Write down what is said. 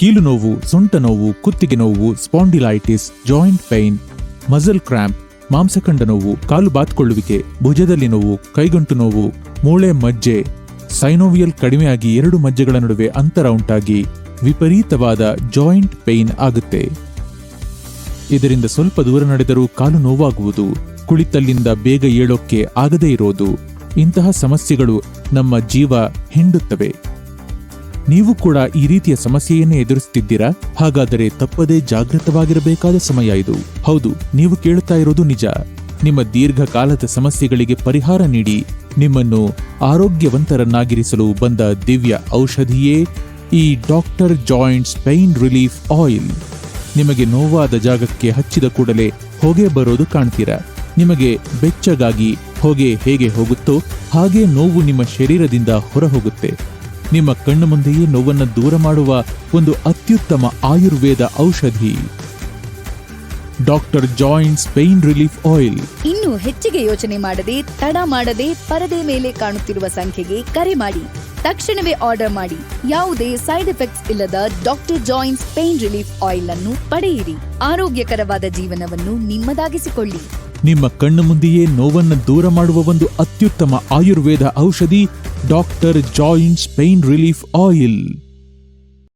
ಕೀಲು ನೋವು, ಸೊಂಟ ನೋವು, ಕುತ್ತಿಗೆ ನೋವು, spondylitis, joint pain, muscle cramp, ಮಾಂಸಖಂಡ ನೋವು, ಕಾಲು ಬಾತ್ಕೊಳ್ಳುವಿಕೆ, ಭುಜದಲ್ಲಿ ನೋವು, ಕೈಗಂಟು ನೋವು, ಮೂಳೆ ಮಜ್ಜೆ, ಸೈನೋವಿಯಲ್ ಕಡಿಮೆಯಾಗಿ 2 ಮಜ್ಜೆಗಳ ನಡುವೆ ಅಂತರ ಉಂಟಾಗಿ ವಿಪರೀತವಾದ ಜಾಯಿಂಟ್ ಪೈನ್ ಆಗುತ್ತೆ. ಇದರಿಂದ ಸ್ವಲ್ಪ ದೂರ ನಡೆದರೂ ಕಾಲು ನೋವಾಗುವುದು, ಕುಳಿತಲ್ಲಿಂದ ಬೇಗ ಏಳೋಕ್ಕೆ ಆಗದೇ ಇರೋದು, ಇಂತಹ ಸಮಸ್ಯೆಗಳು ನಮ್ಮ ಜೀವ ಹಿಂಡುತ್ತವೆ. ನೀವು ಕೂಡ ಈ ರೀತಿಯ ಸಮಸ್ಯೆಯನ್ನೇ ಎದುರಿಸುತ್ತಿದ್ದೀರಾ? ಹಾಗಾದರೆ ತಪ್ಪದೇ ಜಾಗೃತವಾಗಿರಬೇಕಾದ ಸಮಯ ಇದು. ಹೌದು, ನೀವು ಕೇಳುತ್ತಾ ಇರೋದು ನಿಜ. ನಿಮ್ಮ ದೀರ್ಘಕಾಲದ ಸಮಸ್ಯೆಗಳಿಗೆ ಪರಿಹಾರ ನೀಡಿ ನಿಮ್ಮನ್ನು ಆರೋಗ್ಯವಂತರನ್ನಾಗಿರಿಸಲು ಬಂದ ದಿವ್ಯ ಔಷಧಿಯೇ ಈ doctor joints pain relief oil. ನಿಮಗೆ ನೋವಾದ ಜಾಗಕ್ಕೆ ಹಚ್ಚಿದ ಕೂಡಲೇ ಹೊಗೆ ಬರೋದು ಕಾಣ್ತೀರಾ? ನಿಮಗೆ ಬೆಚ್ಚಗಾಗಿ ಹೊಗೆ ಹೇಗೆ ಹೋಗುತ್ತೋ ಹಾಗೆ ನೋವು ನಿಮ್ಮ ಶರೀರದಿಂದ ಹೊರಹೋಗುತ್ತೆ. ನಿಮ್ಮ ಕಣ್ಣು ಮುಂದೆಯೇ ನೋವನ್ನು ದೂರ ಮಾಡುವ ಒಂದು ಅತ್ಯುತ್ತಮ ಆಯುರ್ವೇದ ಔಷಧಿ doctor joints pain relief oil. ಇನ್ನು ಹೆಚ್ಚಿಗೆ ಯೋಚನೆ ಮಾಡದೆ, ತಡ ಮಾಡದೆ, ಪರದೆ ಮೇಲೆ ಕಾಣುತ್ತಿರುವ ಸಂಖ್ಯೆಗೆ ಕರೆ ಮಾಡಿ. ತಕ್ಷಣವೇ ಆರ್ಡರ್ ಮಾಡಿ. ಯಾವುದೇ ಸೈಡ್ ಎಫೆಕ್ಟ್ಸ್ ಇಲ್ಲದ doctor joints pain relief oil ಅನ್ನು ಪಡೆಯಿರಿ. ಆರೋಗ್ಯಕರವಾದ ಜೀವನವನ್ನು ನಿಮ್ಮದಾಗಿಸಿಕೊಳ್ಳಿ. ನಿಮ್ಮ ಕಣ್ಣು ಮುಂದೆಯೇ ನೋವನ್ನು ದೂರ ಮಾಡುವ ಒಂದು ಅತ್ಯುತ್ತಮ ಆಯುರ್ವೇದ ಔಷಧಿ doctor joints pain relief oil.